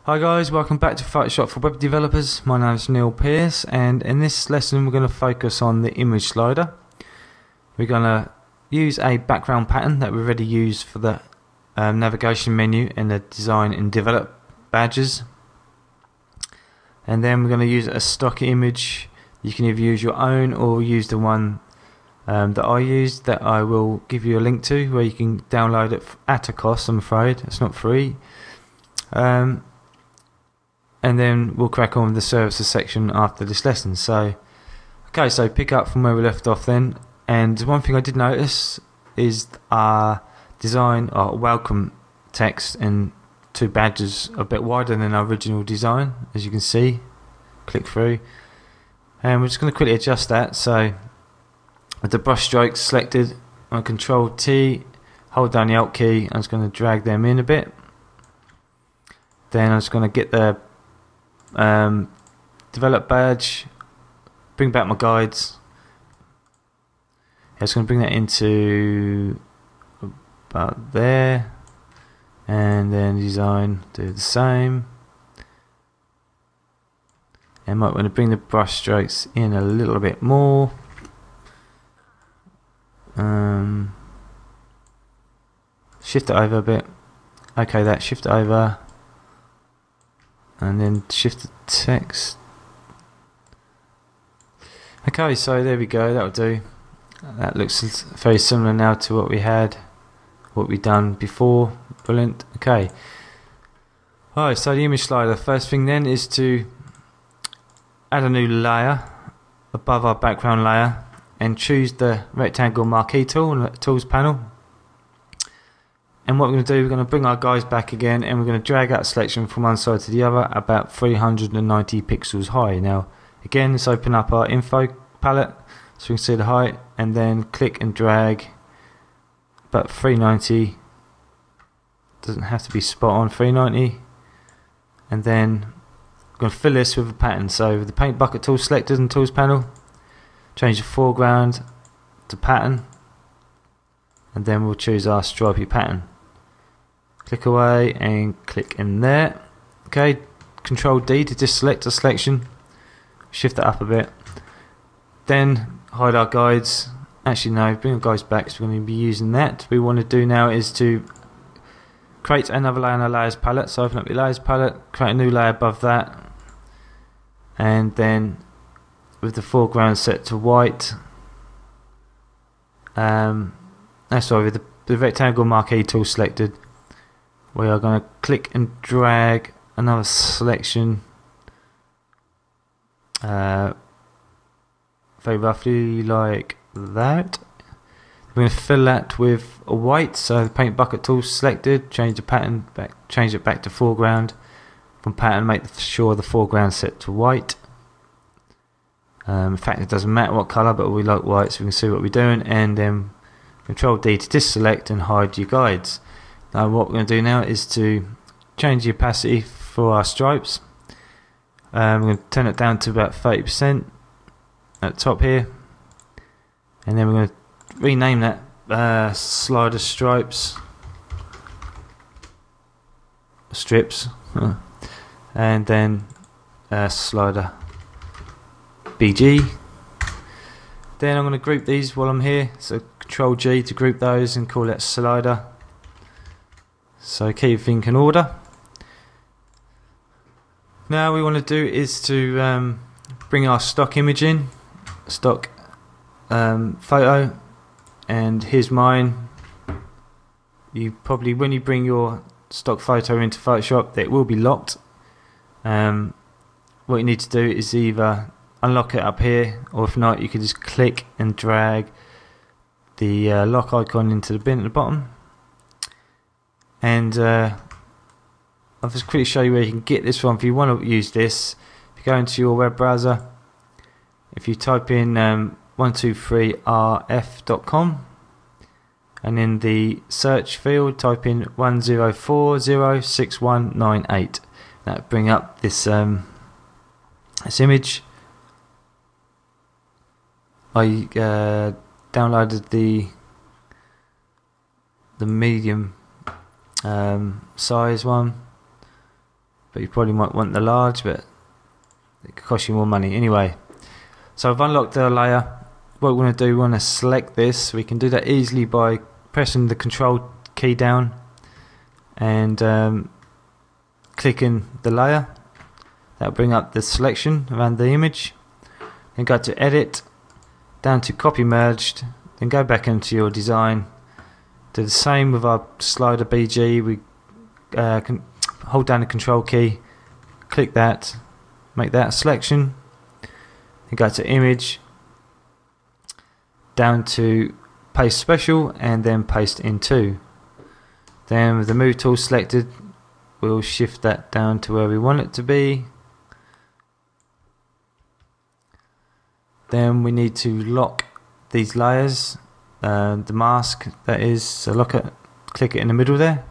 Hi guys, welcome back to Photoshop for web developers. My name is Neil Pearce, and in this lesson we're going to focus on the image slider. We're going to use a background pattern that we already used for the navigation menu in the design and develop badges, and then we're going to use a stock image. You can either use your own or use the one that I used, that I will give you a link to, where you can download it at a cost. I'm afraid it's not free. And then we'll crack on with the services section after this lesson. So pick up from where we left off then. And one thing I did notice is our design, our welcome text and two badges are a bit wider than our original design, as you can see. Click through, and we're just going to quickly adjust that. So with the brush strokes selected, on Control T, hold down the Alt key. I'm just going to drag them in a bit. Then I'm just going to get the develop badge, bring back my guides. I'm just going to bring that into about there, and then design, do the same. And might want to bring the brush strokes in a little bit more. Shift it over a bit. Okay, that shift it over. And then shift the text. Okay, so there we go, that'll do. That looks very similar now to what we've done before. Brilliant. Okay. Alright, so the image slider. First thing then is to add a new layer above our background layer and choose the rectangle marquee tool on the tools panel. And what we're going to do, we're going to bring our guys back again, and we're going to drag out selection from one side to the other about 390 pixels high. Now again, let's open up our info palette so we can see the height, and then click and drag about 390. Doesn't have to be spot on 390. And then I'm going to fill this with a pattern. So with the paint bucket tool selected in the tools panel, change the foreground to pattern, and then we'll choose our stripy pattern. Click away and click in there. Okay, Control D to deselect a selection. Shift that up a bit. Then hide our guides. Actually no, bring our guides back, so we're going to be using that. What we want to do now is to create another layer in our layers palette. So open up your layers palette, create a new layer above that, and then with the foreground set to white, with the rectangle marquee tool selected, we are going to click and drag another selection very roughly like that. We're going to fill that with a white, so the paint bucket tool selected, change the pattern back, change it back to foreground. From pattern, make sure the foreground set to white. In fact, it doesn't matter what colour, but we like white so we can see what we're doing. And then Control D to deselect and hide your guides. Now what we're going to do now is to change the opacity for our stripes. We're going to turn it down to about 30% at the top here, and then we're going to rename that slider strips, and then slider BG. Then I'm going to group these while I'm here, so Control G to group those and call that slider. So keep everything in order. Now we want to do is to bring our stock image in, stock photo, and here's mine. You probably, when you bring your stock photo into Photoshop, it will be locked. What you need to do is either unlock it up here, or if not, you can just click and drag the lock icon into the bin at the bottom. And I'll just quickly show you where you can get this from if you want to use this. If you go into your web browser, if you type in 123rf.com, and in the search field type in 10406198, that'll bring up this this image. I downloaded the medium size one, but you probably might want the large, but it could cost you more money anyway. So I've unlocked the layer. What we want to do, we want to select this. We can do that easily by pressing the control key down and clicking the layer. That'll bring up the selection around the image. Then go to edit, down to copy merged, then go back into your design. Do the same with our slider BG. We can hold down the control key, click that, make that a selection, then go to image, down to paste special, and then paste into. Then with the move tool selected, we'll shift that down to where we want it to be. Then we need to lock these layers, the mask that is, so lock it, click it in the middle there.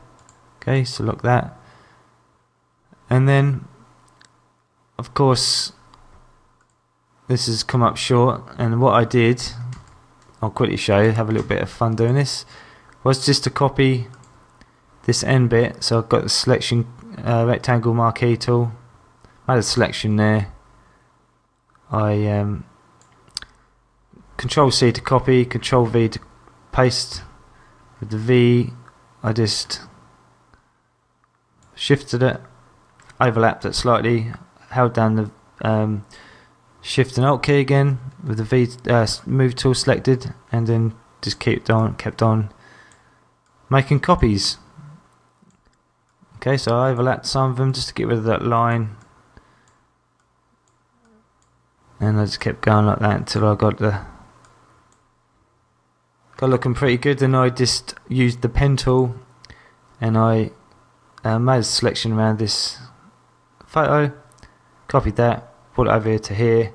Okay, so lock that. And then of course this has come up short, and what I did, I'll quickly show you, have a little bit of fun doing this, was just to copy this end bit. So I've got the selection rectangle marquee tool, made a selection there. I Control C to copy, Control V to paste. With the V I just shifted it, overlapped it slightly, held down the Shift and Alt key again with the V move tool selected, and then just kept on making copies. Okay, so I overlapped some of them just to get rid of that line, and I just kept going like that until I got looking pretty good. Then I just used the pen tool and I made a selection around this photo, copied that, brought it over here to here,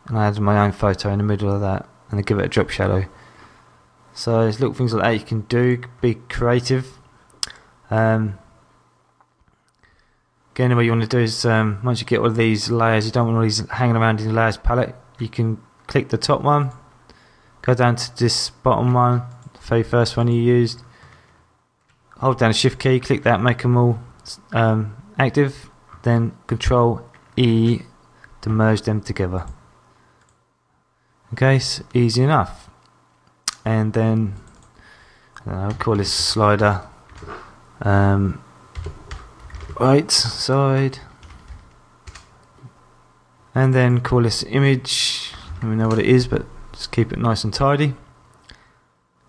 and I added my own photo in the middle of that, and I give it a drop shadow. So there's little things like that you can do, be creative. Again, what you want to do is once you get all of these layers, you don't want all these hanging around in the layers palette, you can click the top one, go down to this bottom one, the very first one you used, hold down the shift key, click that, make them all active, then Control E to merge them together. Okay, so easy enough. And then I'll call this slider right side, and then call this image. I don't know what it is, but just keep it nice and tidy.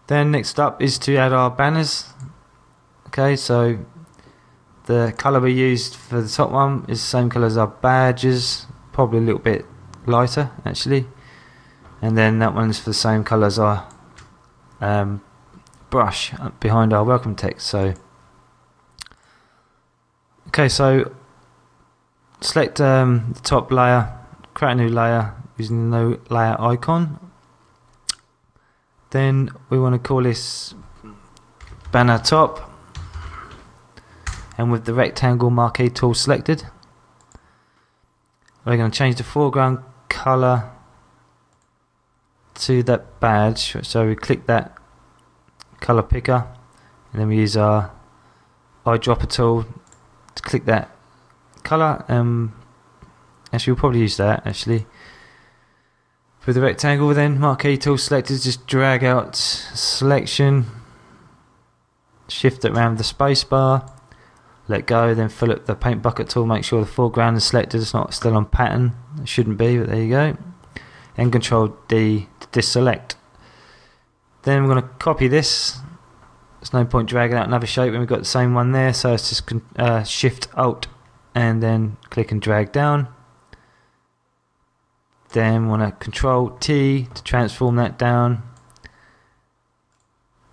Then next up is to add our banners. Okay, so the colour we used for the top one is the same colour as our badges, probably a little bit lighter actually, and then that one's for the same colour as our brush behind our welcome text. So okay, so select the top layer, create a new layer using the new layer icon. Then we want to call this banner top, and with the rectangle marquee tool selected, we're going to change the foreground colour to that badge. So we click that colour picker, and then we use our eyedropper tool to click that colour. Actually, we'll probably use that actually. For the rectangle, then marquee tool selected, just drag out selection, shift it around the space bar, let go, then fill up the paint bucket tool, make sure the foreground is selected, it's not still on pattern, it shouldn't be, but there you go. And Control D to deselect. Then we're going to copy this. There's no point dragging out another shape when we've got the same one there, so it's just Shift Alt and then click and drag down. Then we want to Control T to transform that down,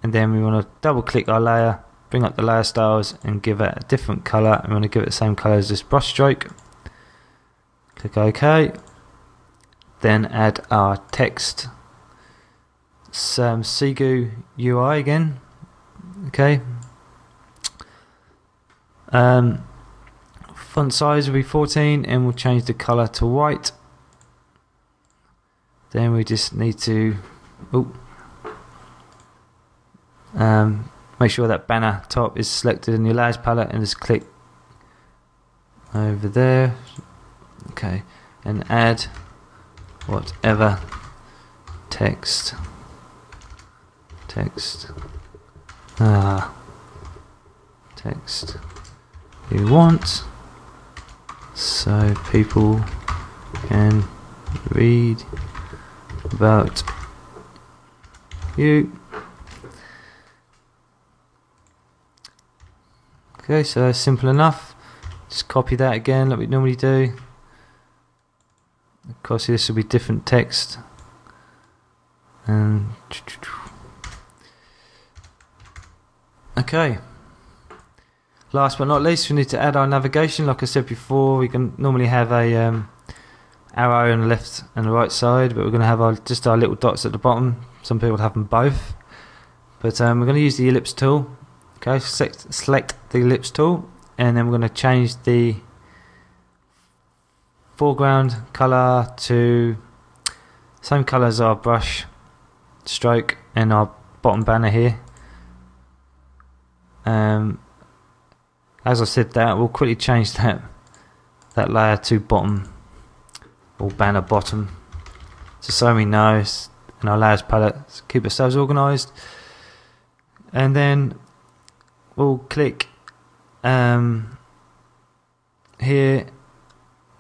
and then we want to double click our layer, bring up the layer styles and give it a different colour. We want to give it the same colour as this brush stroke. Click OK. Then add our text, Sigu UI again. Okay. Font size will be 14, and we'll change the colour to white. Then we just need to make sure that banner top is selected in your layers palette, and just click over there. Okay, and add whatever text text you want, so people can read about you. Okay, so that's simple enough. Just copy that again like we normally do. Of course, this will be different text. And okay. Last but not least, we need to add our navigation. Like I said before, we can normally have a arrow on the left and the right side, but we're going to have just our little dots at the bottom. Some people have them both, but we're going to use the ellipse tool. Okay, select the ellipse tool, and then we're going to change the foreground color to same color as our brush stroke and our bottom banner here. As I said that, we'll quickly change that layer to bottom, or banner bottom, just so we know in our layers palette, so keep ourselves organised. And then we'll click here.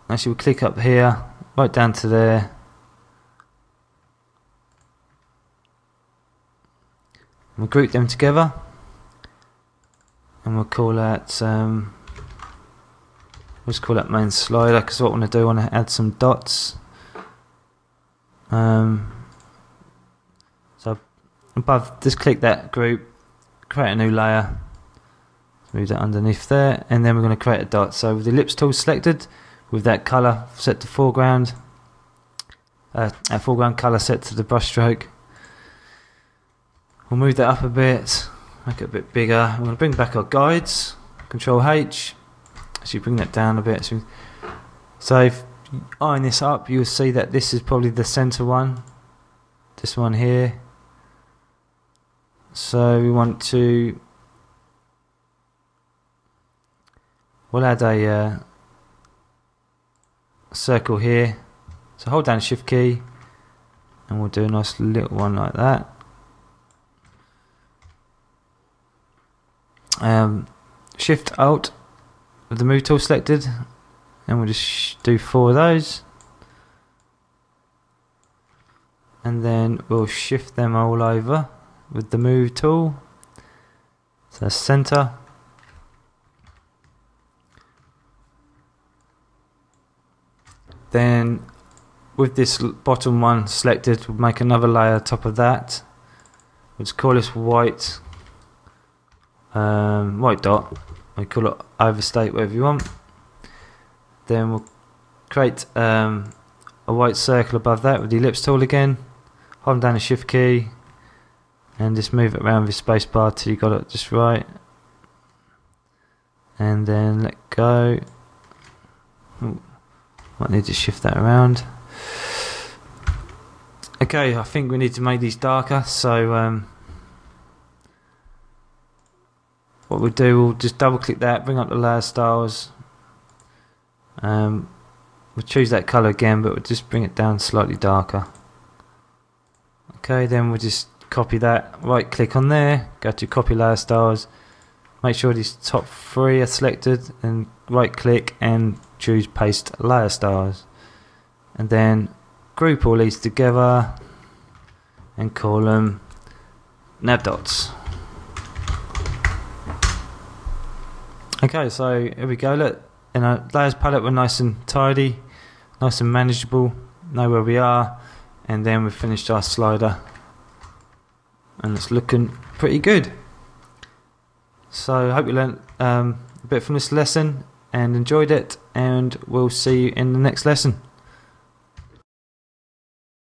Actually, we'll click up here, right down to there. We'll group them together, and we'll call that let's call that main slider, because what I want to do, I want to add some dots. So above, just click that group, create a new layer, move that underneath there, and then we're going to create a dot. So with the ellipse tool selected, with that colour set to foreground, our foreground colour set to the brush stroke, we'll move that up a bit, make it a bit bigger. I'm going to bring back our guides, Control H, actually bring that down a bit. So if you iron this up, you'll see that this is probably the centre one, this one here. So we want to, we'll add a circle here. So hold down the Shift key, and we'll do a nice little one like that. Shift Alt with the move tool selected, and we'll just do 4 of those, and then we'll shift them all over with the move tool, so center. Then with this bottom one selected, we'll make another layer top of that. We'll just call this white dot. We call it overstate, whatever you want. Then we'll create a white circle above that with the ellipse tool again. Hold down the Shift key and just move it around with space bar till you got it just right. And then let go. Ooh, might need to shift that around. Okay, I think we need to make these darker, so what we'll do, we'll just double click that, bring up the layer styles. We'll choose that colour again, but we'll just bring it down slightly darker. Okay, then we'll just copy that, right click on there, go to copy layer styles, make sure these top 3 are selected, and right click and choose paste layer styles, and then group all these together and call them nav dots. Okay, so here we go. Look, in our layers palette, we're nice and tidy, nice and manageable, know where we are, and then we've finished our slider, and it's looking pretty good. So I hope you learned a bit from this lesson and enjoyed it, and we'll see you in the next lesson.